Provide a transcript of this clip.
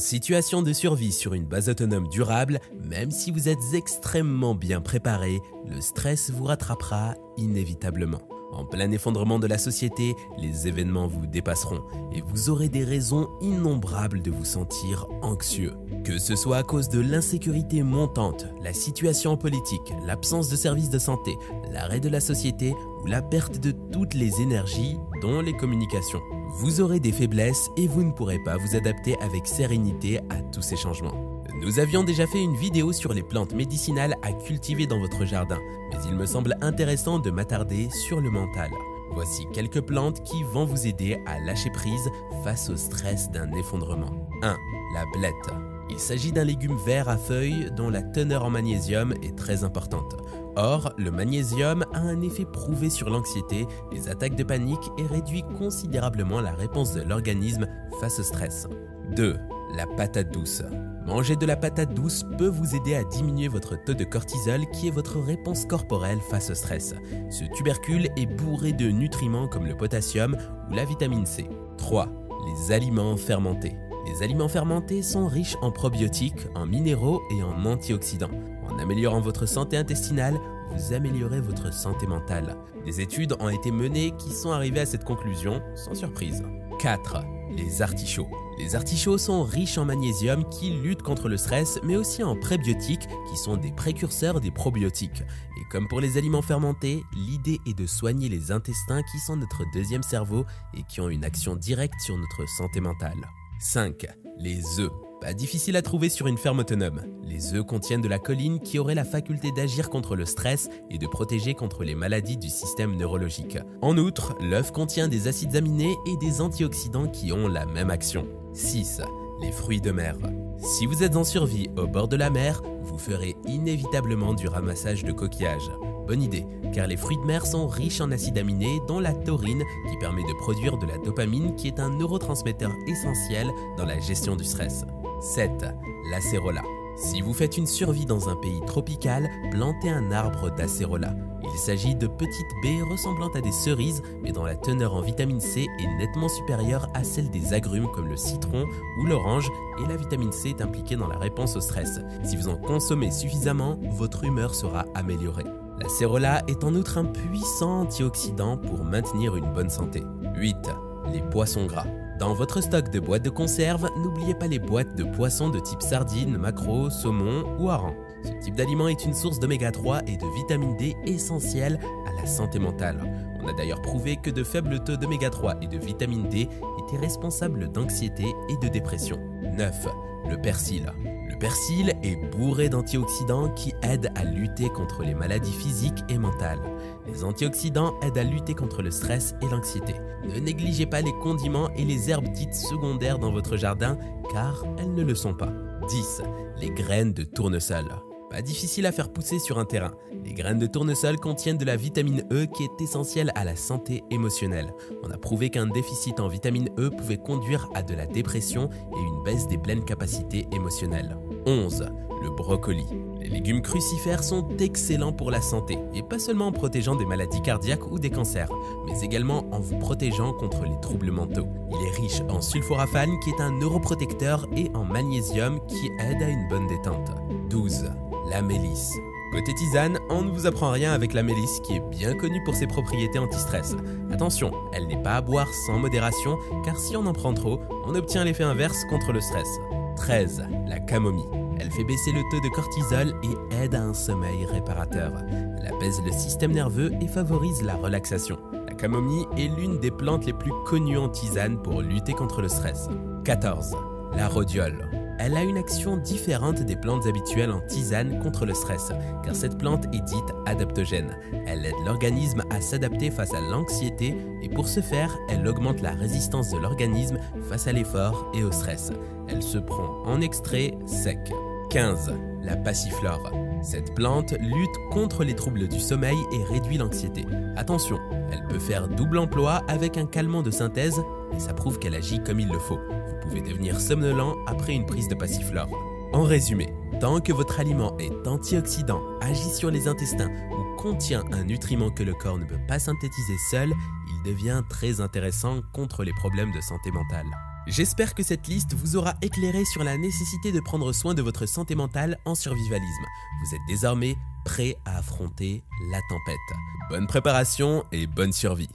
situation de survie sur une base autonome durable, même si vous êtes extrêmement bien préparé, le stress vous rattrapera inévitablement. En plein effondrement de la société, les événements vous dépasseront et vous aurez des raisons innombrables de vous sentir anxieux. Que ce soit à cause de l'insécurité montante, la situation politique, l'absence de services de santé, l'arrêt de la société ou la perte de toutes les énergies, dont les communications. Vous aurez des faiblesses et vous ne pourrez pas vous adapter avec sérénité à tous ces changements. Nous avions déjà fait une vidéo sur les plantes médicinales à cultiver dans votre jardin, mais il me semble intéressant de m'attarder sur le mental. Voici quelques plantes qui vont vous aider à lâcher prise face au stress d'un effondrement. 1. La blette. Il s'agit d'un légume vert à feuilles dont la teneur en magnésium est très importante. Or, le magnésium a un effet prouvé sur l'anxiété, les attaques de panique et réduit considérablement la réponse de l'organisme face au stress. 2. La patate douce. Manger de la patate douce peut vous aider à diminuer votre taux de cortisol qui est votre réponse corporelle face au stress. Ce tubercule est bourré de nutriments comme le potassium ou la vitamine C. 3. Les aliments fermentés. Les aliments fermentés sont riches en probiotiques, en minéraux et en antioxydants. En améliorant votre santé intestinale, vous améliorez votre santé mentale. Des études ont été menées qui sont arrivées à cette conclusion sans surprise. 4. Les artichauts. Les artichauts sont riches en magnésium qui lutte contre le stress, mais aussi en prébiotiques qui sont des précurseurs des probiotiques. Et comme pour les aliments fermentés, l'idée est de soigner les intestins qui sont notre deuxième cerveau et qui ont une action directe sur notre santé mentale. 5. Les œufs. Pas difficile à trouver sur une ferme autonome. Les œufs contiennent de la choline qui aurait la faculté d'agir contre le stress et de protéger contre les maladies du système neurologique. En outre, l'œuf contient des acides aminés et des antioxydants qui ont la même action. 6. Les fruits de mer. Si vous êtes en survie au bord de la mer, vous ferez inévitablement du ramassage de coquillages. Bonne idée, car les fruits de mer sont riches en acides aminés, dont la taurine, qui permet de produire de la dopamine, qui est un neurotransmetteur essentiel dans la gestion du stress. 7. L'acérola. Si vous faites une survie dans un pays tropical, plantez un arbre d'acérola. Il s'agit de petites baies ressemblant à des cerises, mais dont la teneur en vitamine C est nettement supérieure à celle des agrumes comme le citron ou l'orange, et la vitamine C est impliquée dans la réponse au stress. Si vous en consommez suffisamment, votre humeur sera améliorée. L'acérola est en outre un puissant antioxydant pour maintenir une bonne santé. 8. Les poissons gras. Dans votre stock de boîtes de conserve, n'oubliez pas les boîtes de poissons de type sardines, maquereaux, saumon ou hareng. Ce type d'aliment est une source d'oméga 3 et de vitamine D essentielle à la santé mentale. On a d'ailleurs prouvé que de faibles taux d'oméga 3 et de vitamine D étaient responsables d'anxiété et de dépression. 9. Le persil. Le persil est bourré d'antioxydants qui aident à lutter contre les maladies physiques et mentales. Les antioxydants aident à lutter contre le stress et l'anxiété. Ne négligez pas les condiments et les herbes dites secondaires dans votre jardin, car elles ne le sont pas. 10. Les graines de tournesol. Pas difficile à faire pousser sur un terrain. Les graines de tournesol contiennent de la vitamine E qui est essentielle à la santé émotionnelle. On a prouvé qu'un déficit en vitamine E pouvait conduire à de la dépression et une baisse des pleines capacités émotionnelles. 11. Le brocoli. Les légumes crucifères sont excellents pour la santé, et pas seulement en protégeant des maladies cardiaques ou des cancers, mais également en vous protégeant contre les troubles mentaux. Il est riche en sulforaphane qui est un neuroprotecteur et en magnésium qui aide à une bonne détente. 12. La mélisse. Côté tisane, on ne vous apprend rien avec la mélisse qui est bien connue pour ses propriétés anti-stress. Attention, elle n'est pas à boire sans modération, car si on en prend trop, on obtient l'effet inverse contre le stress. 13. La camomille. Elle fait baisser le taux de cortisol et aide à un sommeil réparateur. Elle apaise le système nerveux et favorise la relaxation. La camomille est l'une des plantes les plus connues en tisane pour lutter contre le stress. 14. La rhodiole. Elle a une action différente des plantes habituelles en tisane contre le stress, car cette plante est dite adaptogène. Elle aide l'organisme à s'adapter face à l'anxiété et pour ce faire, elle augmente la résistance de l'organisme face à l'effort et au stress. Elle se prend en extrait sec. 15. La passiflore. Cette plante lutte contre les troubles du sommeil et réduit l'anxiété. Attention, elle peut faire double emploi avec un calmant de synthèse, et ça prouve qu'elle agit comme il le faut. Vous pouvez devenir somnolent après une prise de passiflore. En résumé, tant que votre aliment est antioxydant, agit sur les intestins ou contient un nutriment que le corps ne peut pas synthétiser seul, il devient très intéressant contre les problèmes de santé mentale. J'espère que cette liste vous aura éclairé sur la nécessité de prendre soin de votre santé mentale en survivalisme. Vous êtes désormais prêt à affronter la tempête. Bonne préparation et bonne survie.